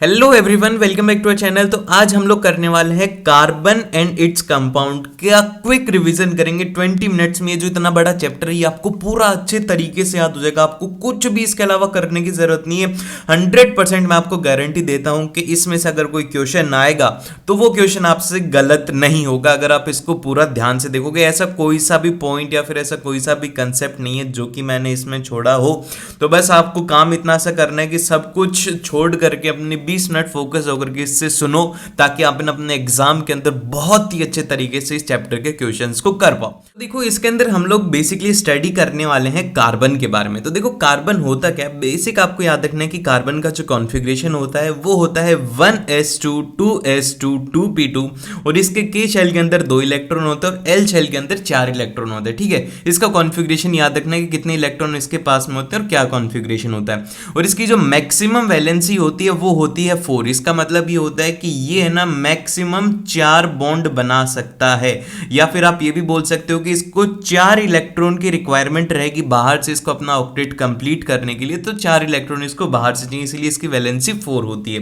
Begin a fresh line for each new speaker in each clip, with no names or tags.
Hello everyone, welcome back to our channel. तो आज हम लोग करने वाले हैं कार्बन एंड इट्स कंपाउंड का क्विक रिवीजन करेंगे 20 मिनट्स में। ये जो इतना बड़ा चैप्टर है ये आपको पूरा अच्छे तरीके से याद हो जाएगा। आपको कुछ भी इसके अलावा करने की जरूरत नहीं है। 100% मैं आपको गारंटी देता हूं कि इसमें से अगर कोई क्वेश्चन आएगा तो वो क्वेश्चन आपसे गलत नहीं होगा अगर आप इसको पूरा ध्यान से देखोगे। ऐसा कोई सा भी पॉइंट या फिर ऐसा कोई सा भी कंसेप्ट नहीं है जो कि मैंने इसमें छोड़ा हो। तो बस आपको काम इतना सा करना है कि सब कुछ छोड़ करके अपने 20 मिनट फोकस होकर के इससे सुनो, ताकि आप अपने एग्जाम के अंदर बहुत ही अच्छे तरीके से इस चैप्टर के क्वेश्चंस को कर पाओ। देखो, इसके अंदर हम लोग बेसिकली स्टडी करने वाले हैं कार्बन के बारे में। तो देखो, कार्बन होता क्या है, बेसिक आपको याद रखना है कि कार्बन का जो कॉन्फ़िगरेशन होता है वो होता है 1s2 2s2 2p2 और इसके K शेल के अंदर 2 इलेक्ट्रॉन होते हैं और L शेल के अंदर 4 इलेक्ट्रॉन होते हैं। ठीक है, इसका कॉन्फ़िगरेशन याद रखना है कि कितने इलेक्ट्रॉन इसके पास में होते हैं और क्या कॉन्फ़िगरेशन होता है। और इसकी जो मैक्सिमम वैलेंसी होती है वो होती है 4। इसका मतलब ये होता है कि ये है ना मैक्सिमम 4 बॉन्ड बना सकता है, या फिर आप ये भी बोल सकते हो कि इसको 4 इलेक्ट्रॉन की रिक्वायरमेंट रहेगी बाहर से इसको अपना ऑक्टेट कंप्लीट करने के लिए। तो 4 इलेक्ट्रॉन इसको बाहर से चाहिए, इसलिए इसकी वैलेंसी 4 होती है।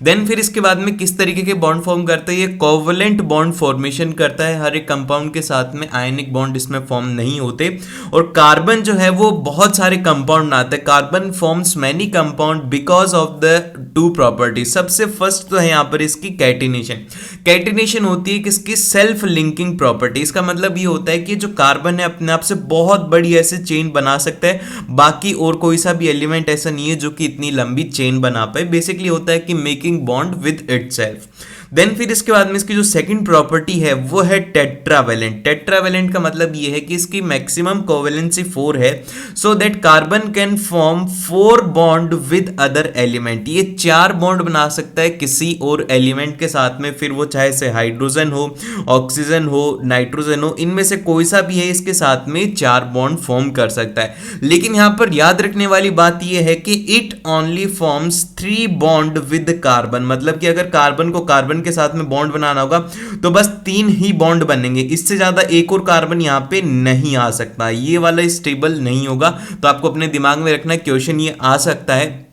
देन फिर इसके बाद में किस तरीके के बॉन्ड फॉर्म करता है, ये कोवलेंट बॉन्ड फॉर्मेशन करता है। हर एक कंपाउंड के साथ में आयनिक बॉन्ड इसमें फॉर्म नहीं होते। और कार्बन जो है वो बहुत सारे कंपाउंड बनाता है। Carbon forms many compound because of the 2 properties. सबसे फर्स्ट तो है यहाँ पर इसकी कैटिनेशन। कैटिनेशन होती है किसकी, सेल्फ लिंकिंग प्रॉपर्टी। इसका मतलब ये होता है कि जो कार्बन है अपने आप से बहुत बड़ी ऐसे चेन बना सकता है, बाकी और कोई सा भी एलिमेंट ऐसा नहीं है जो कि इतनी लंबी चेन बना पाए। बेसिकली होता है कि making bond with itself. Then फिर इसके बाद में इसकी जो सेकंड प्रॉपर्टी है वो है टेट्रावेलेंट। टेट्रावेलेंट का मतलब ये है कि इसकी मैक्सिमम कोवेलेंसी 4 है, so that carbon can form 4 bond with other element. ये 4 बॉन्ड बना सकता है किसी और एलिमेंट के साथ में, फिर वो चाहे से हाइड्रोजन हो, ऑक्सीजन हो, नाइट्रोजन हो, इनमें से कोई सा भी है इसके साथ में 4 बॉन्ड फॉर्म कर सकता है। लेकिन यहां पर याद रखने वाली बात यह है कि it only forms 3 bond with carbon. मतलब कि अगर कार्बन को कार्बन के साथ में बॉन्ड बनाना होगा तो बस 3 ही बॉन्ड बनेंगे, इससे ज्यादा एक और कार्बन यहां पे नहीं आ सकता। ये वाला स्टेबल नहीं होगा। तो आपको अपने दिमाग में रखना है, क्वेश्चन ये आ सकता है।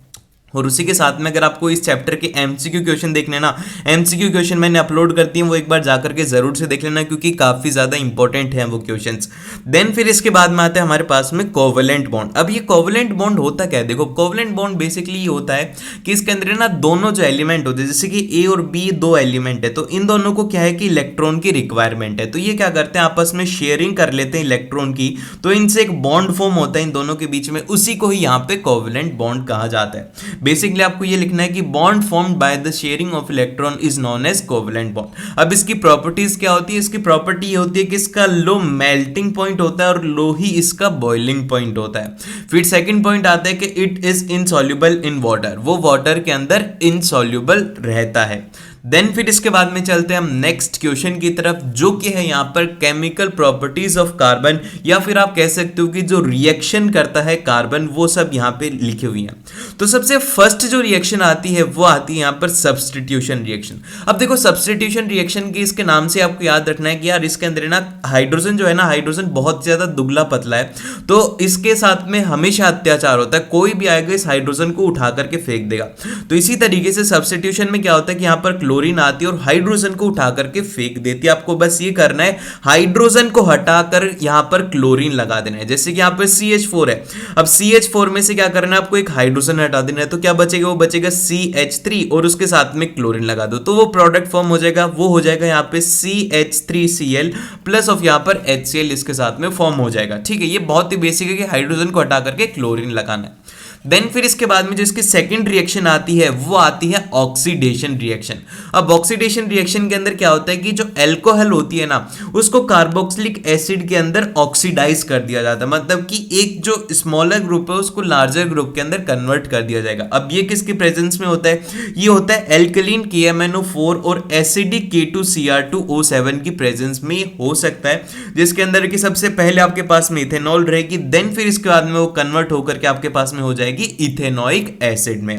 और उसी के साथ में अगर आपको इस चैप्टर के एमसीक्यू क्वेश्चन देखने ना, एमसीक्यू क्वेश्चन मैंने अपलोड करती हैं, वो एक बार जाकर के जरूर से देख लेना क्योंकि काफी ज्यादा इंपॉर्टेंट हैं वो क्वेश्चंस। देन फिर इसके बाद में आता है हमारे पास में कोवेलेंट बॉन्ड। अब ये कोवेलेंट बॉन्ड होता क्या है, देखो कोवेलेंट बॉन्ड बेसिकली ये होता है कि इसके अंदर ना दोनों जो एलिमेंट होते हैं, जैसे कि ए और बी 2 एलिमेंट है, तो इन दोनों को क्या है कि इलेक्ट्रॉन की रिक्वायरमेंट है। तो ये क्या करते हैं, आपस में शेयरिंग कर लेते हैं इलेक्ट्रॉन की, तो इनसे एक बॉन्ड फॉर्म होता है इन दोनों के बीच में, उसी को ही यहाँ पे कोवेलेंट बॉन्ड कहा जाता है। बेसिकली आपको ये लिखना है कि bond formed by the sharing of electron is known as covalent bond. अब इसकी प्रॉपर्टीज क्या होती है, इसकी प्रॉपर्टी ये होती है कि इसका लो मेल्टिंग पॉइंट होता है और लो ही इसका बॉइलिंग पॉइंट होता है। फिर सेकंड पॉइंट आता है कि it is insoluble in water, वो वाटर के अंदर इनसॉल्युबल रहता है। देन फिर इसके बाद में चलते हैं हम नेक्स्ट क्वेश्चन की तरफ, जो कि है यहाँ पर केमिकल प्रॉपर्टीज ऑफ कार्बन, या फिर आप कह सकते हो कि जो रिएक्शन करता है कार्बन, वो सब यहाँ पे लिखी हुई है। तो सबसे फर्स्ट जो रिएक्शन आती है वो आती है यहाँ पर सब्स्टिट्यूशन रिएक्शन। अब देखो सब्स्टिट्यूशन रिएक्शन की इसके नाम से आपको याद रखना है कि यार इसके अंदर ना हाइड्रोजन जो है ना, हाइड्रोजन बहुत ज्यादा दुबला पतला है, तो इसके साथ में हमेशा अत्याचार होता है। कोई भी आएगा इस हाइड्रोजन को उठा करके फेंक देगा। तो इसी तरीके से सब्स्टिट्यूशन में क्या होता है कि यहाँ पर क्लोरीन आती है और हाइड्रोजन को उठा करके फेंक देती है। आपको बस ये करना है, हाइड्रोजन को हटाकर यहां पर क्लोरीन लगा देना है। जैसे कि यहां पर CH4 है, अब CH4 में से क्या करना है, आपको एक हाइड्रोजन हटा देना है, तो क्या बचेगा, वो बचेगा CH3 और उसके साथ में क्लोरीन लगा दो, तो वो प्रोडक्ट फॉर्म हो जाएगा। वो हो जाएगा यहाँ पे CH3Cl प्लस ऑफ यहाँ पर HCl इसके साथ में फॉर्म हो जाएगा। ठीक है, ये बहुत ही बेसिक है कि हाइड्रोजन को हटा करके क्लोरीन लगाना है। देन फिर इसके बाद में जो इसकी सेकंड रिएक्शन आती है वो आती है ऑक्सीडेशन रिएक्शन। अब ऑक्सीडेशन रिएक्शन के अंदर क्या होता है कि जो अल्कोहल होती है ना, उसको कार्बोक्सिलिक एसिड के अंदर ऑक्सीडाइज कर दिया जाता है। मतलब कि एक जो स्मॉलर ग्रुप है उसको लार्जर ग्रुप के अंदर कन्वर्ट कर दिया जाएगा। अब ये किसके प्रेजेंस में होता है, ये होता है एल्कलीन KMnO4 और एसिडिक K2Cr2O7 की प्रेजेंस में हो सकता है, जिसके अंदर कि सबसे पहले आपके पास में इथेनॉल रहेगी, देन फिर इसके बाद में वो कन्वर्ट होकर के आपके पास में हो जाएगी इथेनोइक एसिड में।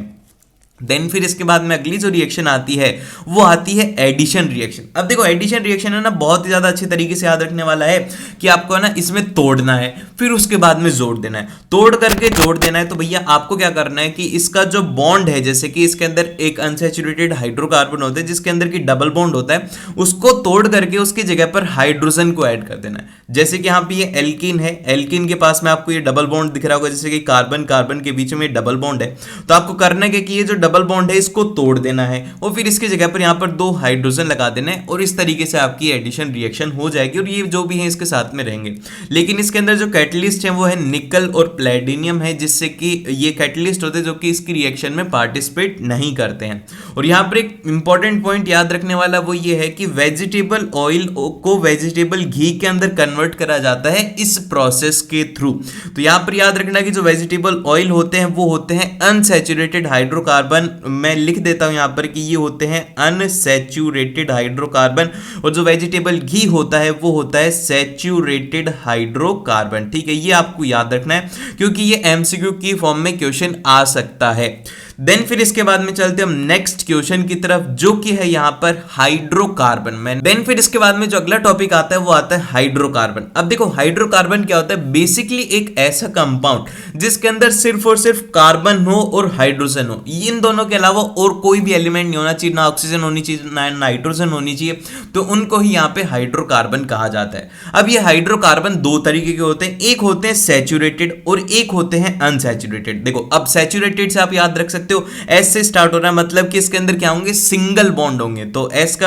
देन फिर इसके बाद में अगली जो रिएक्शन आती है वो आती है एडिशन रिएक्शन। अब देखो एडिशन रिएक्शन है ना बहुत ही ज्यादा अच्छे तरीके से याद रखने वाला है कि आपको है ना इसमें तोड़ना है, फिर उसके बाद में जोड़ देना है, तोड़ करके जोड़ देना है। तो भैया आपको क्या करना है कि इसका जो बॉन्ड है, जैसे कि इसके अंदर एक अनसैचुरेटेड हाइड्रोकार्बन होता है जिसके अंदर की डबल बॉन्ड होता है, उसको तोड़ करके उसकी जगह पर हाइड्रोजन को ऐड कर देना है। जैसे कि यहाँ पे ये एल्कीन है, एल्कीन के पास में आपको ये डबल बॉन्ड दिख रहा होगा, जैसे कि कार्बन कार्बन के बीच में डबल बॉन्ड है। तो आपको करना है कि ये जो डबल बॉन्ड है इसको तोड़ देना है और फिर इसकी जगह पर यहाँ पर 2 हाइड्रोजन लगा देना है और इस तरीके से आपकी एडिशन रिएक्शन हो जाएगी और ये जो भी है इसके साथ में रहेंगे। लेकिन इसके अंदर जो कैटलिस्ट है वो है निकल और प्लेटिनियम है, जिससे कि ये कैटलिस्ट होते हैं जो कि इसकी रिएक्शन में पार्टिसिपेट नहीं करते हैं। और यहाँ पर एक इंपॉर्टेंट पॉइंट याद रखने वाला वो ये है कि वेजिटेबल ऑयल को वेजिटेबल घी के अंदर कन्वर्ट करा जाता है इस प्रोसेस के थ्रू। तो यहाँ पर याद रखना कि जो वेजिटेबल ऑयल होते हैं वो होते हैं अनसैचुरेटेड हाइड्रोकार्बन। मैं लिख देता हूं यहां पर कि ये होते हैं अनसैचुरेटेड हाइड्रोकार्बन, और जो वेजिटेबल घी होता है वो होता है सैचुरेटेड हाइड्रोकार्बन। ठीक है, ये आपको याद रखना है क्योंकि ये एमसीक्यू की फॉर्म में क्वेश्चन आ सकता है। देन फिर इसके बाद में चलते हम नेक्स्ट क्वेश्चन की तरफ, जो कि है यहां पर हाइड्रोकार्बन में। देन फिर इसके बाद में जो अगला टॉपिक आता है वो आता है हाइड्रोकार्बन। अब देखो हाइड्रोकार्बन क्या होता है, बेसिकली एक ऐसा कंपाउंड जिसके अंदर सिर्फ और सिर्फ कार्बन हो और हाइड्रोजन हो, इन दोनों के अलावा और कोई भी एलिमेंट नहीं होना चाहिए, ना ऑक्सीजन होनी चाहिए ना नाइट्रोजन होनी चाहिए, तो उनको ही यहाँ पे हाइड्रोकार्बन कहा जाता है। अब ये हाइड्रोकार्बन 2 तरीके के होते हैं, एक होते हैं सैचुरेटेड और एक होते हैं अनसैचुरेटेड। देखो अब सैचुरेटेड से आप याद रख सकते हो, एस से स्टार्ट हो रहा है मतलब कि इसके अंदर क्या होंगे, सिंगल बॉन्ड होंगे। तो एस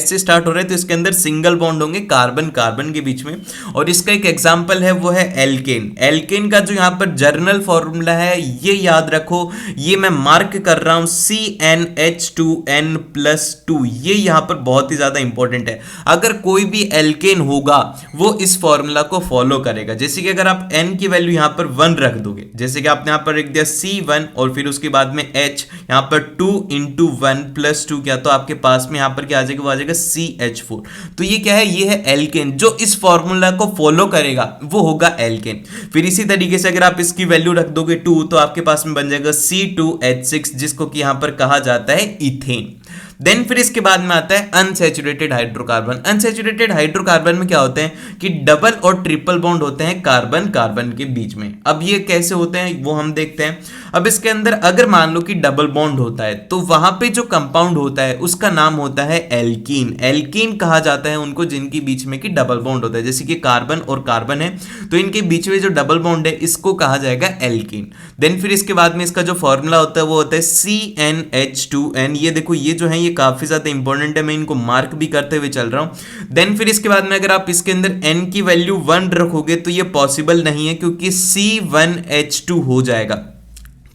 से स्टार्ट हो रहा है तो इसके अंदर सिंगल बॉन्ड होंगे कार्बन कार्बन के बीच में। और इसका एक एग्जांपल है वो है एल्केन। एल्केन का जो यहाँ पर जर्नल फॉर्मूला है ये याद रखो, ये मैं मार्क कर रहा हूं CnH2n+2। ये यहाँ पर बहुत ही ज्यादा इंपॉर्टेंट है। अगर कोई भी एल्केन होगा वो इस फॉर्मूला को फॉलो करेगा। जैसे कि अगर आप n की वैल्यू यहाँ पर 1 रख दोगे, जैसे कि आपने यहाँ पर रख दिया C1 और फिर उसके बाद में H, यहाँ पर 2 × 1+2 क्या, तो आपके पास में यहाँ पर क्या आ जाएगा, वो आ जाएगा CH4। तो ये क्या है, ये है एल्केन। जो इस फॉर्मूला को फॉलो करेगा वो होगा एल्केन। फिर इसी तरीके से अगर आप इसकी वैल्यू रख दोगे 2 तो आपके पास में बन जाएगा C2H6, जिसको कि यहां पर कहा जाता है इथेन। देन फिर इसके बाद में आता है अनसैचुरेटेड हाइड्रोकार्बन। अनसैचुरेटेड हाइड्रोकार्बन में क्या होते हैं कि डबल और ट्रिपल बॉन्ड होते हैं कार्बन कार्बन के बीच में। अब ये कैसे होते हैं वो हम देखते हैं। अब इसके अंदर अगर मान लो कि डबल बॉन्ड होता है तो वहां पे जो कंपाउंड होता है उसका नाम होता है एल्कीन। एल्कीन कहा जाता है उनको जिनके बीच में कि डबल बॉन्ड होता है, जैसे कि कार्बन और कार्बन है तो इनके बीच में जो डबल बॉन्ड है इसको कहा जाएगा एल्कीन। देन फिर इसके बाद में इसका जो फॉर्मूला होता है वो होता है CnH2n। ये देखो ये जो है ये काफी ज्यादा इंपॉर्टेंट है, मैं इनको मार्क भी करते हुए चल रहा हूं। देन फिर इसके बाद में अगर आप इसके अंदर n की वैल्यू 1 रखोगे तो ये पॉसिबल नहीं है क्योंकि C1H2 हो जाएगा।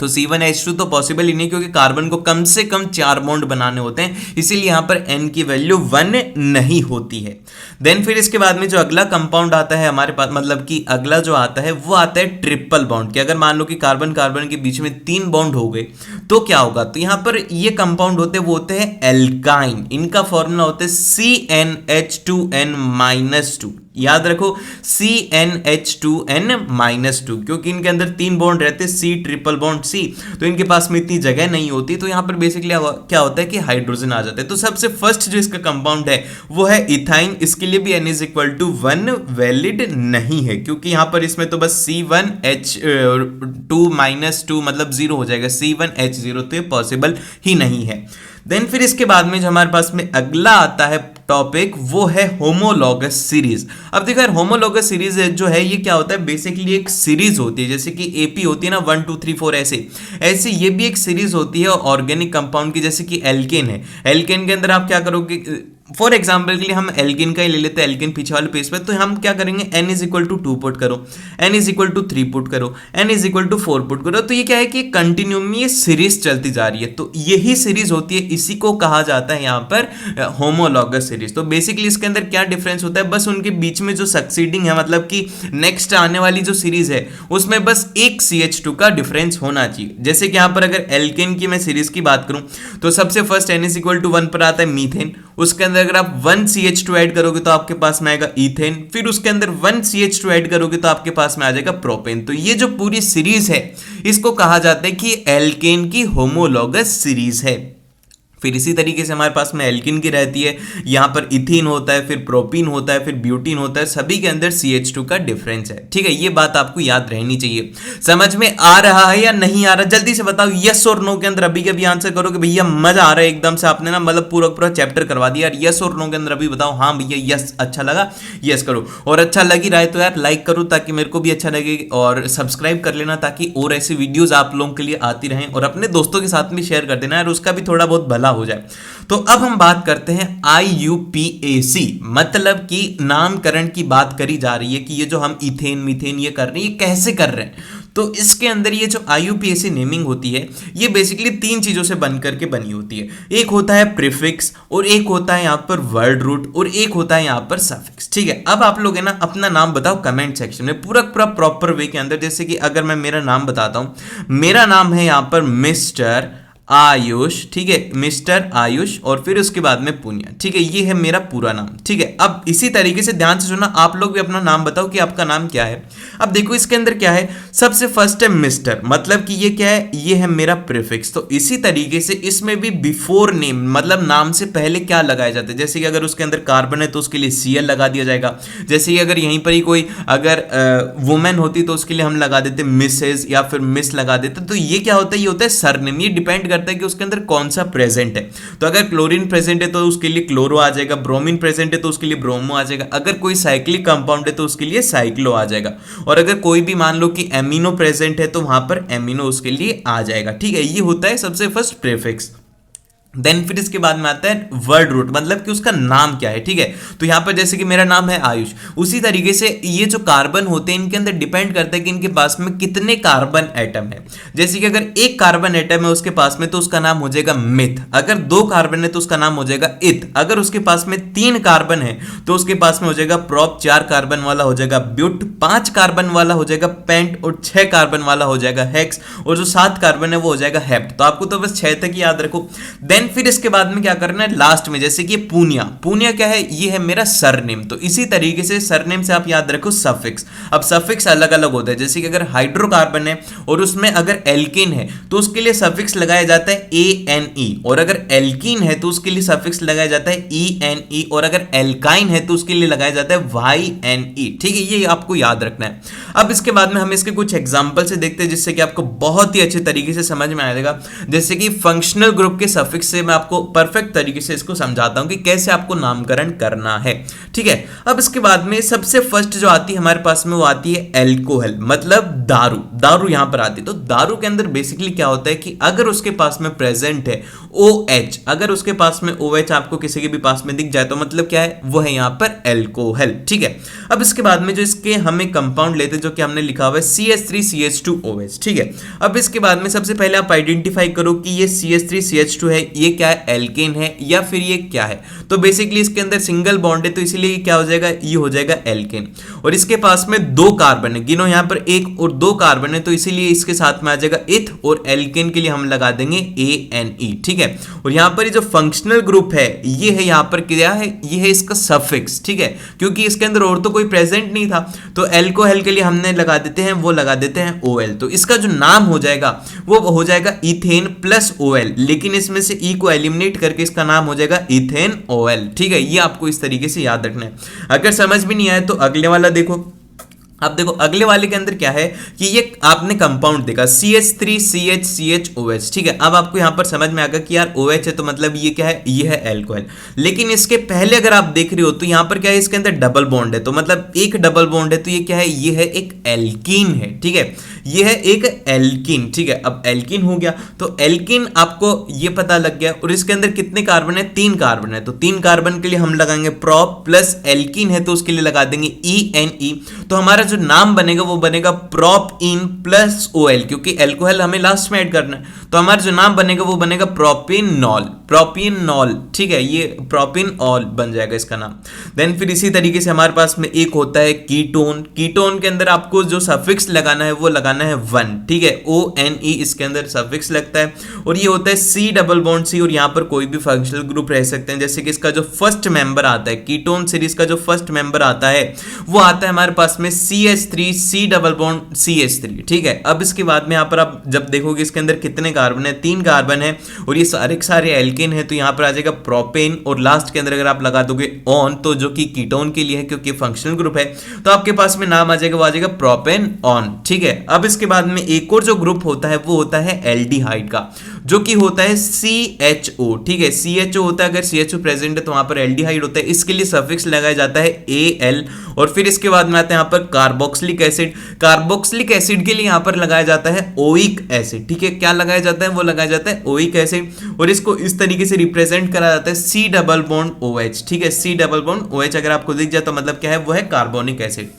तो C1H2 तो पॉसिबल ही नहीं क्योंकि कार्बन को कम से कम 4 बॉन्ड बनाने होते हैं, इसीलिए यहां पर n की वैल्यू 1 नहीं होती है। देन फिर इसके बाद में जो अगला कंपाउंड आता है हमारे पास, मतलब कि अगला जो आता है वो आता है ट्रिपल बॉन्ड। कि अगर मान लो कि कार्बन कार्बन के बीच में 3 बॉन्ड हो गए तो क्या होगा, तो यहां पर ये कंपाउंड होते हैं वो होते हैं एल्काइन। इनका फॉर्मूला होता है CnH2n-2। याद रखो CnH2n-2, क्योंकि इनके अंदर 3 बॉन्ड रहते हैं C ट्रिपल बॉन्ड C, तो इनके पास में इतनी जगह नहीं होती, तो यहाँ पर बेसिकली क्या होता है कि हाइड्रोजन आ जाता है। तो सबसे फर्स्ट जो इसका कंपाउंड है वो है इथाइन। इसके लिए भी n=1 वैलिड नहीं है क्योंकि यहाँ पर इसमें तो बस C1H2-2 मतलब 0 हो जाएगा, C1H0, तो ये पॉसिबल ही नहीं है। देन फिर इसके बाद में जो हमारे पास में अगला आता है टॉपिक वो है होमोलॉगस सीरीज। अब देखो यार होमोलॉगस सीरीज जो है ये क्या होता है, बेसिकली एक सीरीज होती है, जैसे कि AP होती है ना 1 2 3 4 ऐसे ये भी एक सीरीज होती है ऑर्गेनिक कंपाउंड की, जैसे कि एल्केन है। एल्केन के अंदर आप क्या करोगे, फॉर एग्जाम्पल के लिए हम एल्केन का ही ले लेते हैं, एल्केन पीछे वाले पेज पे, तो हम क्या करेंगे n=2 पुट करो, n=3 पुट करो, n=4 पुट करो। तो ये क्या है कि कंटिन्यू में ये सीरीज चलती जा रही है, तो यही सीरीज होती है, इसी को कहा जाता है यहाँ पर होमोलॉगस सीरीज। तो बेसिकली इसके अंदर क्या डिफरेंस होता है, बस उनके बीच में जो सक्सीडिंग है, मतलब कि नेक्स्ट आने वाली जो सीरीज है उसमें बस एक CH2 का डिफरेंस होना चाहिए। जैसे कि यहाँ पर अगर एल्केन की मैं सीरीज की बात करूं तो सबसे फर्स्ट n=1 पर आता है मीथेन, उसके अंदर अंदर अगर आप 1 CH2 ऐड करोगे तो आपके पास में आएगा इथेन, फिर उसके अंदर 1 CH2 ऐड करोगे तो आपके पास में आ जाएगा प्रोपेन। तो ये जो पूरी सीरीज है इसको कहा जाता है कि एल्केन की होमोलॉगस सीरीज है। फिर इसी तरीके से हमारे पास में एल्किन की रहती है, यहाँ पर इथीन होता है, फिर प्रोपीन होता है, फिर ब्यूटीन होता है, सभी के अंदर CH2 का डिफरेंस है। ठीक है, ये बात आपको याद रहनी चाहिए। समझ में आ रहा है या नहीं आ रहा, जल्दी से बताओ यस और नो के अंदर अभी के अभी आंसर करो कि भैया मजा आ रहा है एकदम से, आपने ना मतलब पूरा पूरा चैप्टर करवा दिया यार। यस और नो के अंदर अभी बताओ, हाँ भैया यस अच्छा लगा, यस करो, और अच्छा लग ही रहा है तो यार लाइक करो ताकि मेरे को भी अच्छा लगे, और सब्सक्राइब कर लेना ताकि और ऐसी वीडियोज आप लोगों के लिए आती रहें, और अपने दोस्तों के साथ भी शेयर कर देना यार, उसका भी थोड़ा बहुत भला हो जाए। तो अब हम बात करते हैं IUPAC, मतलब कि नामकरण की बात करी जा रही है कि ये जो हम इथेन मीथेन ये कर रहे हैं ये कैसे कर रहे हैं। तो इसके अंदर ये जो IUPAC नेमिंग होती है ये बेसिकली 3 चीजों से बन करके बनी होती है। एक होता है प्रीफिक्स, और एक होता है यहाँ पर वर्ड रूट, और एक होता है यहाँ पर सफिक्स। ठीक है, अब आप लोग है ना अपना नाम बताओ कमेंट सेक्शन में पूरा पूरा प्रॉपर वे के अंदर। जैसे कि अगर मैं मेरा नाम बताता हूं, मेरा नाम है यहाँ पर मिस्टर आयुष, ठीक है, मिस्टर आयुष, और फिर उसके बाद में पुनिया। ठीक है, ये है मेरा पूरा नाम। ठीक है, अब इसी तरीके से ध्यान से सुनना, आप लोग भी अपना नाम बताओ कि आपका नाम क्या है। अब देखो इसके अंदर क्या है, सबसे फर्स्ट है मिस्टर, मतलब कि ये क्या है, ये है मेरा प्रीफिक्स। तो इसी तरीके से इसमें भी बिफोर नेम, मतलब नाम से पहले क्या लगाया जाता है। जैसे कि अगर उसके अंदर कार्बन है तो उसके लिए Cl लगा दिया जाएगा। जैसे कि अगर यहीं पर ही कोई अगर वुमेन होती तो उसके लिए हम लगा देते मिसेज या फिर मिस लगा देते। तो ये क्या होता है, ये होता है सरनेम। ये डिपेंड है कि उसके अंदर कौन सा प्रेजेंट है। तो अगर क्लोरीन प्रेजेंट है तो उसके लिए क्लोरो आ जाएगा, ब्रोमीन प्रेजेंट है तो उसके लिए ब्रोमो आ जाएगा, अगर कोई साइक्लिक कंपाउंड है तो उसके लिए साइक्लो आ जाएगा, और अगर कोई भी मान लो कि एमिनो प्रेजेंट है तो वहां पर एमिनो उसके लिए आ जाएगा। ठीक है, ये होता है सबसे फर्स्ट प्रीफिक्स। देन फिर इसके बाद में आता है वर्ड रूट, मतलब कि उसका नाम क्या है। ठीक है, तो यहां पर जैसे कि मेरा नाम है आयुष, उसी तरीके से ये जो कार्बन होते हैं इनके अंदर डिपेंड करता है कि इनके पास में कितने कार्बन एटम है। जैसे कि अगर एक कार्बन एटम है उसके पास में तो उसका नाम हो जाएगा मिथ, अगर 2 कार्बन है तो उसका नाम हो जाएगा इथ, अगर उसके पास में 3 कार्बन है तो उसके पास में हो जाएगा प्रोप, 4 कार्बन वाला हो जाएगा ब्यूट, 5 कार्बन वाला हो जाएगा पेंट, और 6 कार्बन वाला हो जाएगा हेक्स, और जो 7 कार्बन है वो हो जाएगा हेप्ट। तो आपको तो बस 6 तक ही याद रखो। देन फिर इसके बाद में क्या करना है लास्ट में, जैसे कि पूनिया, पूनिया क्या है, ये है मेरा सरनेम। तो इसी तरीके से सरनेम से आप याद रखो सफिक्स। अब सफिक्स अलग अलग होता है, जैसे कि अगर हाइड्रोकार्बन है और उसमें अगर एल्केन है तो उसके लिए सफिक्स लगाया जाता है ANE, और अगर एल्कीन है तो उसके लिए सफिक्स लगाया जाता है ENE, और अगर एल्काइन है तो उसके लिए लगाया जाता है YNE। ठीक है, ये आपको याद रखना है। अब इसके बाद में हम इसके कुछ एग्जांपल से देखते हैं जिससे कि आपको बहुत ही अच्छे तरीके से समझ में आएगा। जैसे कि फंक्शनल ग्रुप के सफिक्स से मैं आपको परफेक्ट तरीके से इसको समझाता हूं कि कैसे आपको नामकरण करना है। ठीक है, अब इसके बाद में सबसे फर्स्ट जो आती है हमारे पास में वो आती है एल्कोहल, मतलब दारू। दारू यहां पर आती है। तो दारू के अंदर बेसिकली क्या होता है कि अगर उसके पास में प्रेजेंट है OH, अगर उसके पास में OH आपको किसी के भी पास में दिख जाए तो मतलब क्या है, वो है यहां पर एल्कोहल। ठीक है, अब इसके बाद में जो इसके हमें कंपाउंड लेते हैं जो कि हमने लिखा हुआ है CH3CH2OH। ठीक है, अब इसके बाद में सबसे पहले आप आइडेंटिफाई करो कि ये CH3CH2 है, ये क्या है, एल्केन है या फिर ये क्या है। तो बेसिकली इसके अंदर सिंगल बॉन्ड है तो इसीलिए क्या हो जाएगा, ये हो जाएगा एल्केन। और इसके पास में 2 कार्बन है, गिनो यहां पर 1 और 2 कार्बन है तो इसीलिए इसके साथ में आ जाएगा इथ, और एल्केन के लिए हम लगा देंगे ANE। ठीक है, और यहां पर ये जो फंक्शनल ग्रुप है ये है यहां पर क्या है, ये है इसका सफिक्स। ठीक है, क्योंकि इसके अंदर और तो कोई प्रेजेंट नहीं था तो एल्कोहल के लिए हमने लगा देते हैं, वो लगा देते हैं OL। तो इसका जो नाम हो जाएगा वो हो जाएगा इथेन प्लस OL, लेकिन इसमें से E को एलिमिनेट करके इसका नाम हो जाएगा इथेन OL। ठीक है, ये आपको इस तरीके से याद रखना है। अगर समझ भी नहीं आया तो अगले वाला देखो। अब देखो अगले वाले के अंदर क्या है कि ये आपने कंपाउंड देखा CH3CHCHOH। ठीक है, अब आपको यहां पर समझ में आएगा कि यार OH है तो मतलब ये क्या है, ये है एल्कोहल। लेकिन इसके पहले अगर आप देख रहे हो तो यहां पर क्या है, इसके अंदर डबल बॉन्ड है, तो मतलब एक डबल बॉन्ड है तो ये क्या है, ये है एक एल्कीन है। ठीक है, ये है एक एल्कीन। ठीक है, अब एल्कीन हो गया तो एल्कीन आपको ये पता लग गया, और इसके अंदर कितने कार्बन है, 3 कार्बन है। तो 3 कार्बन के लिए हम लगाएंगे प्रोप, प्लस एल्कीन है तो उसके लिए लगा देंगे ENE। तो हमारा जो नाम बनेगा वो बनेगा प्रोप इन प्लस OL, क्योंकि एल्कोहल हमें लास्ट में ऐड करना है, तो हमारा जो नाम बनेगा वो बनेगा प्रोपिनॉल, प्रोपिनॉल, ठीक है, ये प्रोपिनॉल बन जाएगा इसका नाम। देन फिर इसी तरीके से हमारे पास में एक होता है कीटोन। कीटोन के अंदर आपको जो सफिक्स लगाना है वो लगाना है 1, ठीक है, ONE इसके अंदर सफिक्स लगता है, और ये होता है C डबल बॉन्ड C, और यहाँ पर कोई भी फंक्शनल ग्रुप रह सकते हैं, जैसे कि इसका जो फर्स्ट मेंबर आता है, कीटोन सीरीज का जो फर्स्ट मेंबर आता है वो आता है हमारे पास में CH3 C double bond CH3, ठीक है। अब इसके बाद में यहाँ पर आप जब देखोगे इसके अंदर कितने कार्बन है, 3 कार्बन है, और ये सारे के सारे एल्केन है, तो यहाँ पर आ जाएगा प्रोपेन, और लास्ट के अंदर अगर आप लगा दोगे ऑन, तो जो कि कीटोन के लिए है क्योंकि फंक्शनल ग्रुप है, तो आपके पास में नाम आ जाएगा, वो आ जाएगा प्रोपेन ऑन, ठीक है। अब इसके बाद में एक और जो ग्रुप होता है वो होता है एल्डिहाइड का, जो कि होता है CHO, ठीक है, CHO होता है, अगर CHO प्रेजेंट है तो वहां पर एल्डिहाइड होता है, इसके लिए सफिक्स लगाया जाता है AL, और फिर इसके बाद में आता है यहाँ पर कार्बोक्सिलिक एसिड। कार्बोक्सिलिक एसिड के लिए यहाँ पर लगाया जाता है ओइक एसिड, ठीक है, क्या लगाया जाता है, वो लगाया जाता है ओइक एसिड, और इसको इस तरीके से रिप्रेजेंट करा जाता है C डबल बॉन्ड OH, ठीक है, C डबल बॉन्ड OH अगर आपको दिख जाए तो मतलब क्या है, वो है कार्बोनिक एसिड।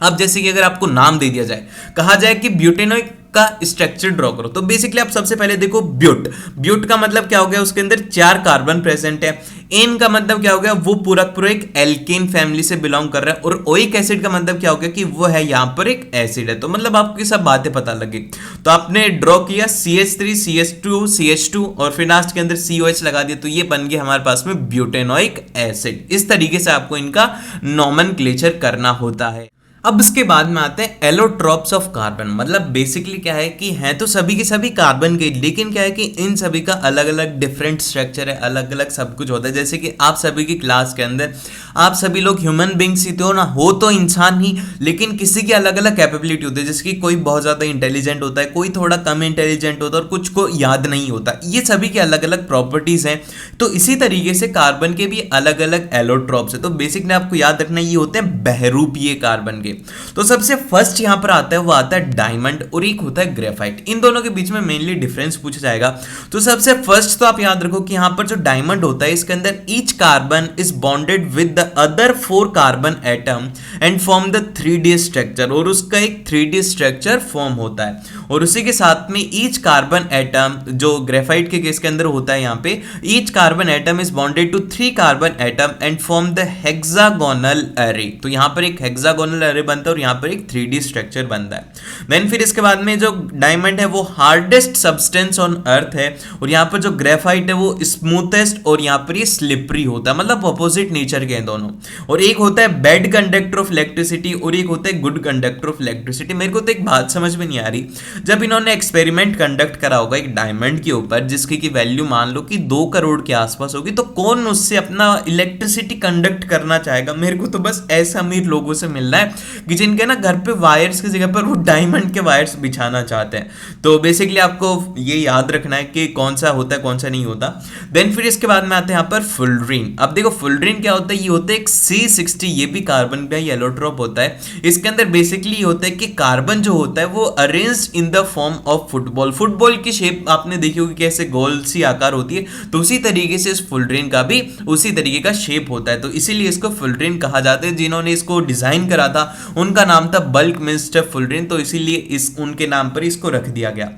अब जैसे कि अगर आपको नाम दे दिया जाए, कहा जाए कि ब्यूटेनोइक का स्ट्रक्चर ड्रॉ करो, तो बेसिकली आप सबसे पहले देखो ब्यूट, ब्यूट का मतलब क्या हो गया, उसके अंदर 4 कार्बन प्रेजेंट है। एन का मतलब क्या हो गया, वो पूरा पूरा एक एल्केन फैमिली से बिलोंग कर रहा है, और ओइक एसिड का मतलब क्या हो गया कि वो है यहाँ पर एक एसिड है। तो मतलब आपको ये सब बातें पता लगी, तो आपने ड्रॉ किया CH3 CH2 CH2 और फिर लास्ट के अंदर COH लगा दिया, तो ये बन गया हमारे पास में ब्यूटेनोइक एसिड। इस तरीके से आपको इनका नोमेनक्लेचर करना होता है। अब इसके बाद में आते हैं एलोट्रॉप्स ऑफ कार्बन, मतलब बेसिकली क्या है कि हैं तो सभी के सभी कार्बन के, लेकिन क्या है कि इन सभी का अलग अलग डिफरेंट स्ट्रक्चर है, अलग अलग सब कुछ होता है। जैसे कि आप सभी की क्लास के अंदर आप सभी लोग ह्यूमन बींग्स ही तो ना, हो तो इंसान ही, लेकिन किसी की अलग अलग कैपेबिलिटी होती है, जैसे कि कोई बहुत ज़्यादा इंटेलिजेंट होता है, कोई थोड़ा कम इंटेलिजेंट होता है, और कुछ को याद नहीं होता, ये सभी की अलग अलग प्रॉपर्टीज़ हैं। तो इसी तरीके से कार्बन के भी अलग अलग एलोट्रॉप्स है। तो बेसिकली आपको याद रखना ये होते हैं बहरूपीय कार्बन के। तो सबसे फर्स्ट यहां पर आता है वो आता है डायमंड, और एक होता है ग्रेफाइट। इन दोनों के बीच में मेनली डिफरेंस पूछा जाएगा। तो सबसे फर्स्ट तो आप याद रखो कि यहां पर जो डायमंड होता है इसके अंदर each carbon is bonded with the other 4 carbon atom and form the 3D structure, और उसका एक 3D स्ट्रक्चर फॉर्म होता है। और उसी के साथ में ईच कार्बन एटम, जो ग्रेफाइट के केस के अंदर होता है यहाँ पे, each carbon atom is bonded to 3 carbon atom and form the hexagonal array. तो यहाँ पर एक हेक्सागोनल अरे बनता है और यहाँ पर एक 3D स्ट्रक्चर बनता है। देन फिर इसके बाद में जो डायमंड है वो हार्डेस्ट सब्सटेंस ऑन अर्थ है, और यहाँ पर जो ग्रेफाइट है वो स्मूथेस्ट, और यहाँ पर ये स्लिपरी होता है, मतलब अपोजिट नेचर के हैं दोनों। और एक होता है बैड कंडक्टर ऑफ इलेक्ट्रिसिटी और एक होता है गुड कंडक्टर ऑफ इलेक्ट्रिसिटी। मेरे को तो एक बात समझ में नहीं आ रही, जब इन्होंने एक्सपेरिमेंट कंडक्ट करा होगा एक डायमंड के ऊपर जिसकी की वैल्यू मान लो कि 2 करोड़ के आसपास होगी, तो कौन उससे अपना इलेक्ट्रिसिटी कंडक्ट करना चाहेगा। मेरे को तो बस ऐसे अमीर लोगों से मिलना है कि जिनके ना घर पे वायर्स की जगह पर वो डायमंड के वायर्स बिछाना चाहते हैं। तो बेसिकली आपको ये याद रखना है कि कौन सा होता है कौन सा नहीं होता। देन फिर इसके बाद में आते हैं यहाँ पर फुलड्रीन। अब देखो फुलड्रीन क्या होता है, ये होता है एक C60, ये भी कार्बन का एलोट्रोप होता है। इसके अंदर बेसिकली ये होता है कि कार्बन जो होता है वो arranged in the form of football. Football की शेप आपने देखी होगी कैसे गोल सी आकार होती है, तो उसी तरीके से इस फुलड्रीन का भी उसी तरीके का शेप होता है, तो इसीलिए इसको फुलड्रीन कहा जाता है। जिन्होंने इसको डिजाइन करा था उनका नाम था बल्कमिंस्टर फुलड्रीन, तो इसीलिए इस उनके नाम पर इसको रख दिया गया।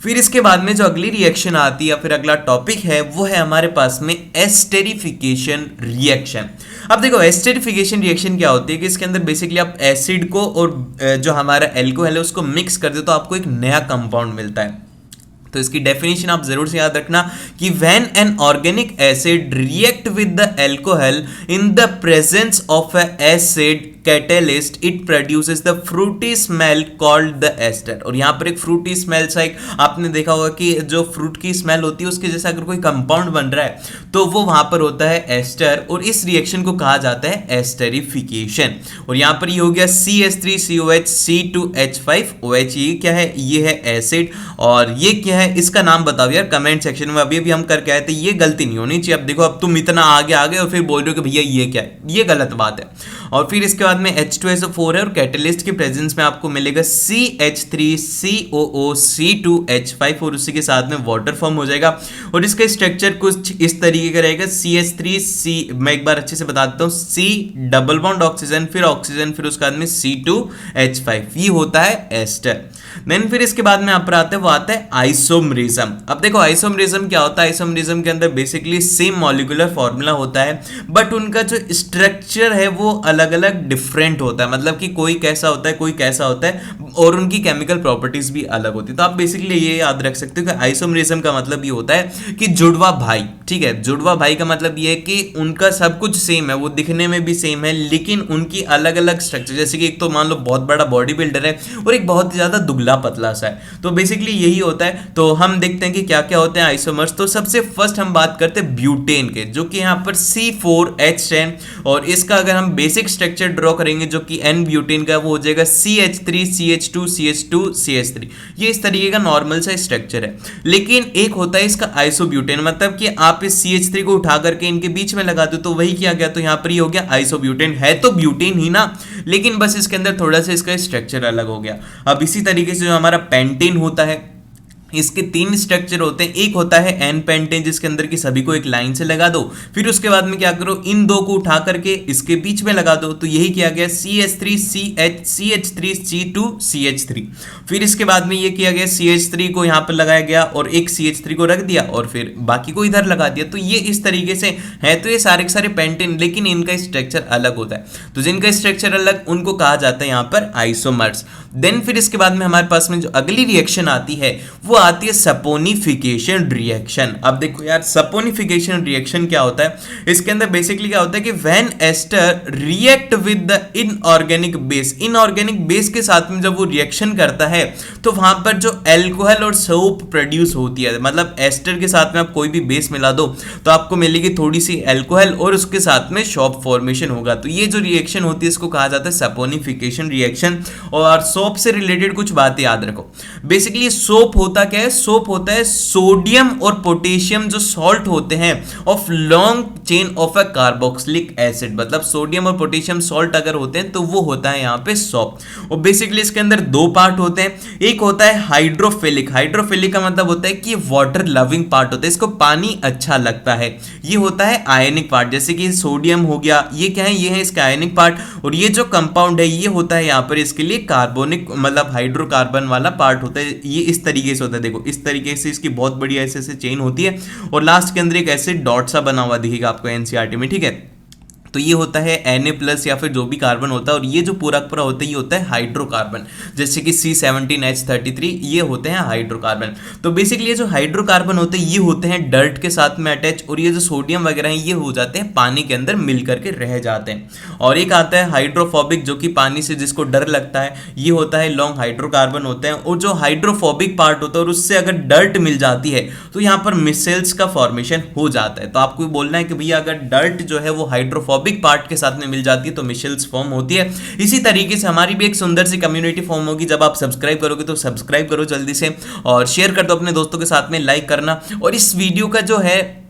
फिर इसके बाद में जो अगली रिएक्शन आती है या फिर अगला टॉपिक है वो है हमारे पास में एस्टेरिफिकेशन रिएक्शन। अब देखो एस्टेरिफिकेशन रिएक्शन क्या होती है कि इसके अंदर बेसिकली आप एसिड को और जो हमारा एल्कोहल है उसको मिक्स कर दो तो आपको एक नया कंपाउंड मिलता है। तो इसकी डेफिनेशन आप जरूर से याद रखना कि when an organic acid react with the alcohol in the presence of a acid catalyst it produces the fruity smell called the ester. और यहाँ पर एक फ्रूटी स्मेल सा एक आपने देखा होगा कि जो फ्रूट की स्मेल होती है उसके जैसा अगर कोई कंपाउंड बन रहा है तो वो वहां पर होता है एस्टर, और इस रिएक्शन को कहा जाता है एस्टेरिफिकेशन। और यहाँ पर ये हो गया CH3COH C2H5OH। ये क्या है, ये है एसिड, और ये क्या है इसका नाम बताओ यार कमेंट सेक्शन में। अभी हम करके आए थे, ये गलती नहीं होनी चाहिए। अब देखो अब तुम इतना आगे आ गए और फिर बोल रहे हो कि भैया ये क्या है, ये गलत बात है। और फिर इसके बाद बाद में H2SO4 है और कैटलिस्ट के प्रेजेंस में आपको मिलेगा CH3COO C2H5 और उसी के साथ में वाटर फॉर्म हो जाएगा। और इसका स्ट्रक्चर कुछ इस तरीके का रहेगा CH3C, मैं एक बार अच्छे से बता देता हूँ, C डबल बॉन्ड ऑक्सीजन, फिर ऑक्सीजन, फिर उसके बाद में C2H5, ये होता है एस्टर। देन फिर इसके बाद में यहाँ पर आते हैं, वो आता है आइसोमरिज्म। अब देखो आइसोमरिज्म क्या होता है, आइसोमरिज्म के अंदर बेसिकली सेम मॉलिक्यूलर फॉर्मूला होता है बट उनका जो स्ट्रक्चर है वो अलग अलग डिफरेंट होता है, मतलब कि कोई कैसा होता है कोई कैसा होता है और उनकी केमिकल प्रॉपर्टीज भी अलग होती है। तो आप बेसिकली ये याद रख सकते हो कि आइसोमरिज्म का मतलब ये होता है कि जुड़वा भाई, ठीक है, जुड़वा भाई का मतलब ये है कि उनका सब कुछ सेम है, वो दिखने में भी सेम है लेकिन उनकी अलग अलग स्ट्रक्चर, जैसे कि एक तो मान लो बहुत बड़ा बॉडी बिल्डर है और एक बहुत ज्यादा दुबला पतला सा है, तो बेसिकली यही होता है। तो हम देखते हैं कि क्या क्या होते हैं आइसोमर्स। तो सबसे फर्स्ट हम बात करते हैं ब्यूटेन के, जो कि यहाँ पर C4H10 और इसका अगर हम बेसिक स्ट्रक्चर ड्रॉ करेंगे जो कि N ब्यूटेन का, वो हो जाएगा CH3CH2CH2CH3। ये इस तरीके का नॉर्मल सा स्ट्रक्चर है। लेकिन एक होता है इसका आइसोब्यूटेन, मतलब कि आप इस CH3 को उठा करके इनके बीच में लगा दो तो वही किया गया, तो यहाँ पर ये हो गया आइसोब्यूटेन। है तो ब्यूटेन ही ना, लेकिन बस इसके अंदर थोड़ा सा इसका स्ट्रक्चर अलग हो गया। अब इसी तरीके से जो हमारा पेंटेन होता है, इसके तीन स्ट्रक्चर होते हैं। एक होता है एन पेंटेन जिसके अंदर की सभी को एक लाइन से लगा दो, फिर उसके बाद में क्या करो, इन दो को उठा करके इसके बीच में लगा दो, तो यही किया गया CH3CH3CH2CH3। फिर इसके बाद में ये किया गया CH3 को यहाँ पर लगाया गया और एक CH3 को रख दिया और फिर बाकी को इधर लगा दिया। तो ये इस तरीके से है। तो ये सारे के सारे पेंटेन, लेकिन इनका स्ट्रक्चर अलग होता है, तो जिनका स्ट्रक्चर अलग उनको कहा जाता है यहाँ पर आइसोमर्स। देन फिर इसके बाद में हमारे पास में जो अगली रिएक्शन आती है वो आती है सपोनिफिकेशन रिएक्शन। अब देखो यार, सपोनिफिकेशन रिएक्शन क्या होता है, इसके अंदर बेसिकली क्या होता है कि when ester react with the inorganic base, inorganic base के साथ में जब वो रिएक्शन करता है तो वहां पर जो एल्कोहल और सोप प्रोड्यूस होती है, मतलब एस्टर के साथ में आप कोई भी बेस मिला दो तो आपको मिलेगी थोड़ी सी एल्कोहल और उसके साथ में सोप फॉर्मेशन होगा। तो ये जो रिएक्शन होती है इसको कहा जाता है सपोनिफिकेशन रिएक्शन। और सोप से रिलेटेड कुछ बातें याद रखो। बेसिकली सोप होता क्या है, सोप होता है सोडियम और पोटेशियम जो सॉल्ट होते हैं of long chain of a carboxylic acid, मतलब सोडियम और पोटेशियम सॉल्ट अगर होते हैं तो वो होता है यहाँ पे सोप। और बेसिकली इसके अंदर दो पार्ट होते हैं, एक होता है हाइड्रोफिलिक, हाइड्रोफिलिक का मतलब होता है कि वाटर लविंग पार्ट होता है, इसको पानी अच्छा लगता है। ये होता है आयनिक पार्ट, जैसे कि सोडियम हो गया, ये क्या है, ये है इसका आयनिक पार्ट। और ये जो कंपाउंड है ये होता है यहाँ पर इसके लिए कार्बोनिक, मतलब हाइड्रोकार्बन वाला पार्ट होता है। ये इस तरीके से होता है, देखो इस तरीके से इसकी बहुत बड़ी ऐसे ऐसे चेन होती है और लास्ट के अंदर एक ऐसे डॉट सा बना हुआ दिखेगा आपको एनसीईआरटी में, ठीक है। तो ये होता है Na+ या फिर जो भी कार्बन होता है, और ये जो पूरा पूरा होता है ये होता है हाइड्रोकार्बन, जैसे कि C17H33 ये होते हैं हाइड्रोकार्बन। तो बेसिकली ये जो हाइड्रोकार्बन होते हैं ये होते हैं डर्ट के साथ में अटैच, और ये जो सोडियम वगैरह हैं ये हो जाते हैं पानी के अंदर मिल करके रह जाते हैं। और एक आता है हाइड्रोफोबिक, जो कि पानी से जिसको डर लगता है, ये होता है लॉन्ग हाइड्रोकार्बन होते हैं। और जो हाइड्रोफोबिक पार्ट होता है और उससे अगर डर्ट मिल जाती है तो यहाँ पर मिसेल्स का फॉर्मेशन हो जाता है। तो आपको बोलना है कि भैया अगर डर्ट जो है वो हाइड्रोफोबिक पार्ट के साथ में मिल जाती है तो मिशेल्स फॉर्म होती है। इसी तरीके से हमारी भी एक सुंदर सी कम्युनिटी फॉर्म होगी। जब आप सब्सक्राइब करोगे तो सब्सक्राइब करो जल्दी से और शेयर कर दो अपने दोस्तों के साथ में, लाइक करना। और इस वीडियो का जो है